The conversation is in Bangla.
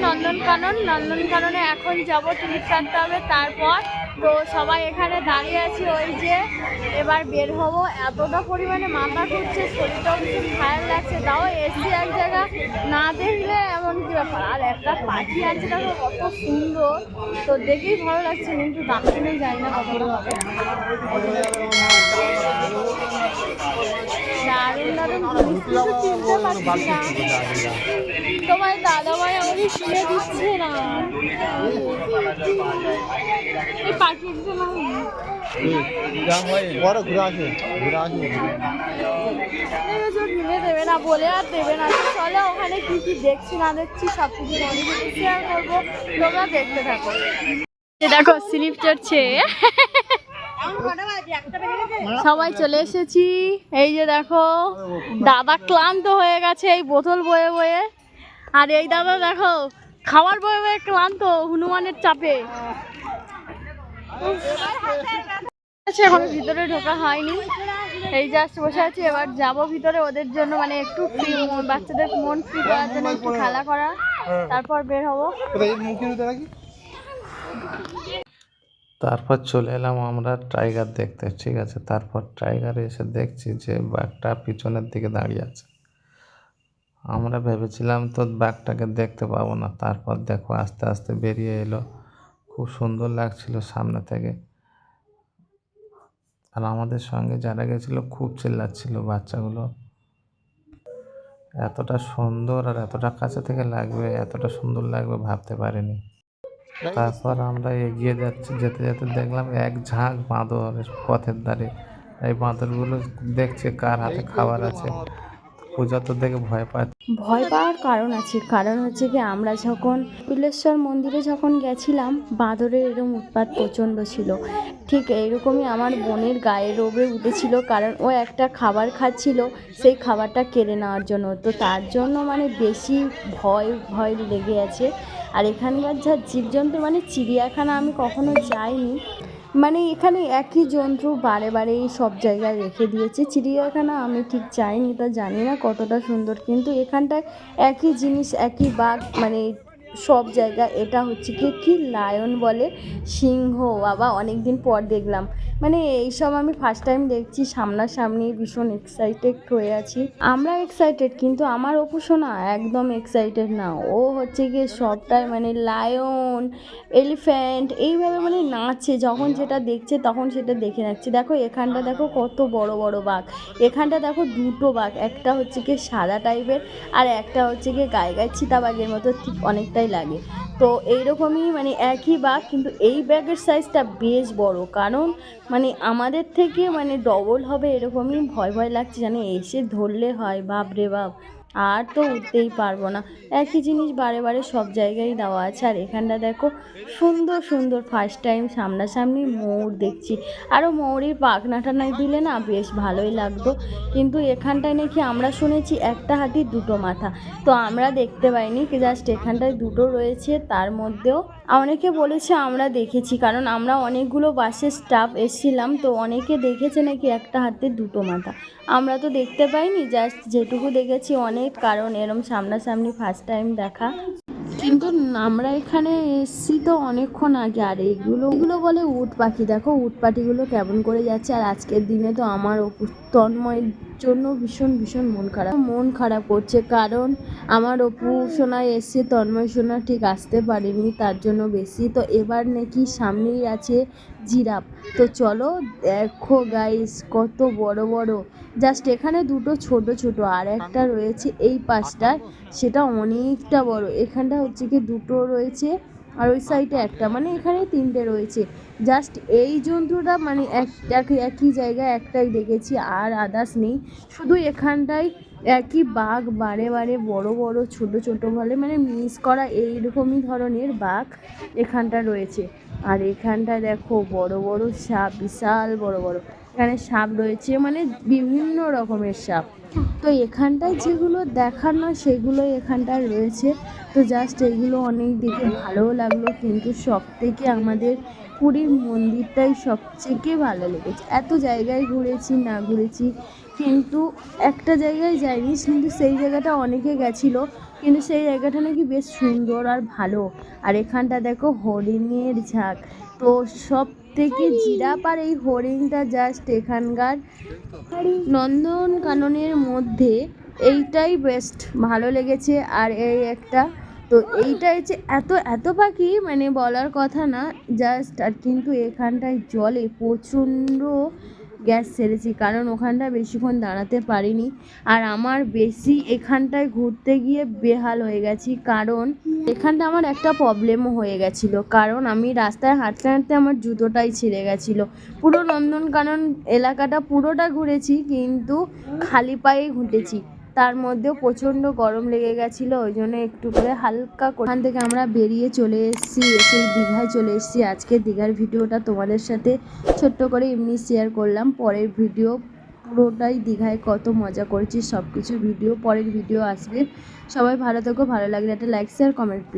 নন্দনকাননে এখন যাব, টিকিট কাটতে হবে। তারপর তো সবাই এখানে দাঁড়িয়ে আছি, ওই যে এবার বের হবো। এতটা পরিমাণে মাথা ঘুরছে, শরীরটাও ভীষণ খারাপ লাগছে। তাও এসছি এক জায়গা, না দেখলে এমন কি ব্যাপার। আর একটা পাখি আছে দেখো কত সুন্দর, তো দেখেই ভালো লাগছে, কিন্তু দাম শুনেই জানি না কতটা হবে। দারুণ দারুণ জিনিস কিছু কিনতে পারছি না। তোমার দাদাভাই আমাকে কিনে দিচ্ছে না। এই পাখিগুলো কিনে দেবে না বলে আর দেবে না। চলে ওখানে কি কি দেখছি না দেখছি সব কিছু শেয়ার করবো, তোমরা দেখতে থাকো। দেখো স্লিপ চড়ছে, সবাই চলে এসেছি। এই যে দেখো দাদা ক্লান্ত হয়ে গেছে এই বোতল বয়ে বয়ে, আর এই দাদা দেখো খাবার বয়ে বয়ে ক্লান্ত হনুমানের চাপে। এখনো ভিতরে ঢোকা হয়নি, এই জাস্ট বসে আছি। এবার যাবো ভিতরে, ওদের জন্য মানে একটু ফ্রি, বাচ্চাদের মন ফ্রি করার জন্য একটু খেলা করা, তারপর বের হবো। তারপর চলে এলাম আমরা টাইগার দেখতে, ঠিক আছে। তারপর টাইগারে এসে দেখছি যে বাঘটা পিছনের দিকে দাঁড়িয়ে আছে। আমরা ভেবেছিলাম তো বাঘটাকে দেখতে পাবো না, তারপর দেখো আস্তে আস্তে বেরিয়ে এলো, খুব সুন্দর লাগছিল সামনে থেকে। আর আমাদের সঙ্গে যারা গেছিলো খুব চিল্লাচ্ছিল বাচ্চাগুলো, এতটা সুন্দর আর এতটা কাছে থেকে লাগবে, এতটা সুন্দর লাগবে ভাবতে পারিনি। তারপর আমরা এগিয়ে যেতে যেতে দেখলাম এক ঝাঁক বাঁদর পথের ধারে। এই বাঁদরগুলো দেখছে কার হাতে খাবার আছে। পূজা তো দেখে ভয় পাওয়ার কারণ আছে, কারণ হচ্ছে কি আমরা যখন কপিলেশ্বর মন্দিরে যখন গেছিলাম, বাঁদরের এরকম উৎপাত প্রচণ্ড ছিল। ঠিক এইরকমই আমার বোনের গায়ে রোগে উঠেছিল, কারণ ও একটা খাবার খাচ্ছিল, সেই খাবারটা কেড়ে নেওয়ার জন্য। তো তার জন্য মানে বেশি ভয় লেগে আছে। আর এখানকার যা জীবজন্তু, মানে চিড়িয়াখানা আমি কখনো যাইনি, মানে এখানে একই জন্তু বারে বারে সব জায়গায় রেখে দিয়েছে। চিড়িয়াখানা আমি ঠিক যাইনি, তা জানি না কতটা সুন্দর, কিন্তু এখানটায় একই জিনিস, একই বাঘ, মানে সব জায়গায়। এটা হচ্ছে কি লায়ন বলে, সিংহ, বাবা অনেক দিন পর দেখলাম। মানে এইসব আমি ফার্স্ট টাইম দেখছি সামনাসামনি, ভীষণ এক্সাইটেড হয়ে আছি। আমরা এক্সাইটেড, কিন্তু আমার অপু সোনা একদম এক্সাইটেড না। ও হচ্ছে গিয়ে সবটাই মানে লায়ন, এলিফ্যান্ট এইভাবে মানে নাচছে, যখন যেটা দেখছে তখন সেটা দেখে যাচ্ছে। দেখো এখানটা দেখো কত বড় বড় বাঘ, এখানটা দেখো দুটো বাঘ, একটা হচ্ছে গিয়ে সাদা টাইপের আর একটা হচ্ছে গিয়ে গায়ে চিতাবাঘের মতো, ঠিক অনেকটাই লাগে। তো এইরকমই মানে একই বাঘ, কিন্তু এই বাঘের সাইজটা বেশ বড়, কারণ মানে আমাদের থেকে মানে ডবল হবে এরকমই। ভয় লাগছে, জানি এসে ধরলে হয়, বাপরে বাপ, আর তো উঠতেই পারবো না। একই জিনিস বারে বারে সব জায়গায় দেওয়া আছে। আর এখানটা দেখো সুন্দর সুন্দর, ফার্স্ট টাইম সামনাসামনি ময়ূর দেখছি। আরও ময়ূরের পাখনাটা না দিলে না বেশ ভালোই লাগতো, কিন্তু এখানটায় নাকি আমরা শুনেছি একটা হাতির দুটো মাথা, তো আমরা দেখতে পাইনি, জাস্ট এখানটায় দুটো রয়েছে। তার মধ্যেও অনেকে বলেছে আমরা দেখেছি, কারণ আমরা অনেকগুলো বাসের স্টাফ এসেছিলাম, তো অনেকে দেখেছে নাকি একটা হাতির দুটো মাথা। আমরা তো দেখতে পাইনি, জাস্ট যেটুকু দেখেছি অনেক, কারণ এরম সামনাসামনি ফার্স্ট টাইম দেখা। কিন্তু আমরা এখানে এসছি তো অনেকক্ষণ আগে। আর এগুলো বলে উট পাখি, দেখো উট পাখিগুলো কেমন করে যাচ্ছে। আর আজকের দিনে তো আমার তন্ময়ের জন্য ভীষণ মন খারাপ করছে, কারণ আমার অপু সোনা এসছে, তন্ময় সোনা ঠিক আসতে পারেনি, তার জন্য বেশি। তো এবার নাকি সামনেই আছে জিরাফ, তো চলো দেখো গাইস কত বড় বড়। জাস্ট এখানে দুটো ছোট আর একটা রয়েছে এই পাশটায়, সেটা অনেকটা বড়। এখানটা হচ্ছে কি দুটো রয়েছে, আর ওই সাইডে একটা, মানে এখানে তিনটে রয়েছে। জাস্ট এই জন্তুটা মানে একই জায়গায় একটাই দেখেছি, আর আদার্স নেই। শুধু এখানটায় একই বাঘ বারে বড় ছোট বলে, মানে মিস করা এইরকমই ধরনের বাঘ এখানটা রয়েছে। আর এখানটায় দেখো বড় সাপ, বিশাল বড় এখানে সাপ রয়েছে, মানে বিভিন্ন রকমের সাপ। তো এখানটায় যেগুলো দেখার নয় সেগুলো এখানটায় রয়েছে। তো জাস্ট এগুলো অনেক দেখে ভালোও লাগলো, কিন্তু সব থেকে আমাদের পুরীর মন্দিরটাই সবথেকে ভালো লেগেছে। এত জায়গায় ঘুরেছি, কিন্তু একটা জায়গায় যাইনি, কিন্তু সেই জায়গাটা অনেকে গেছিলো, কিন্তু সেই জায়গাটা নাকি বেশ সুন্দর আর ভালো। আর এখানটা দেখো হরিণের ঝাঁক, তো সব থেকে জিরাফ আর এই হরিণটা জাস্ট এখানকার নন্দনকাননের মধ্যে এইটাই বেস্ট ভালো লেগেছে। আর এই একটা, তো এইটা হচ্ছে এত এত পাখি মানে বলার কথা না জাস্ট। আর কিন্তু এখানটায় জলে প্রচণ্ড গ্যাস ছেড়েছি, কারণ ওখানটা বেশিক্ষণ দাঁড়াতে পারিনি। আর আমার বেশি এখানটায় ঘুরতে গিয়ে বেহাল হয়ে গেছি, কারণ এখানটা আমার একটা প্রবলেমও হয়ে গেছিলো, কারণ আমি রাস্তায় হাঁটতে হাঁটতে আমার জুতোটাই ছিঁড়ে গেছিলো। পুরো নন্দনকানন এলাকাটা পুরোটা ঘুরেছি, কিন্তু খালি পায়েই ঘুরেছি, তার মধ্যেও প্রচণ্ড গরম লেগে গেছিলো, ওই জন্য একটু করে হালকা ওখান থেকে আমরা বেরিয়ে চলে এসেছি, এসে দীঘায় চলে এসেছি। আজকে দীঘার ভিডিওটা তোমাদের সাথে ছোট্ট করে এমনি শেয়ার করলাম। পরের ভিডিও পুরোটাই দীঘায় কত মজা করেছি সব কিছু ভিডিও, পরের ভিডিও আসবে। সবাই ভালো থেকো, ভালো লাগলে একটা লাইক শেয়ার কমেন্ট প্লিজ।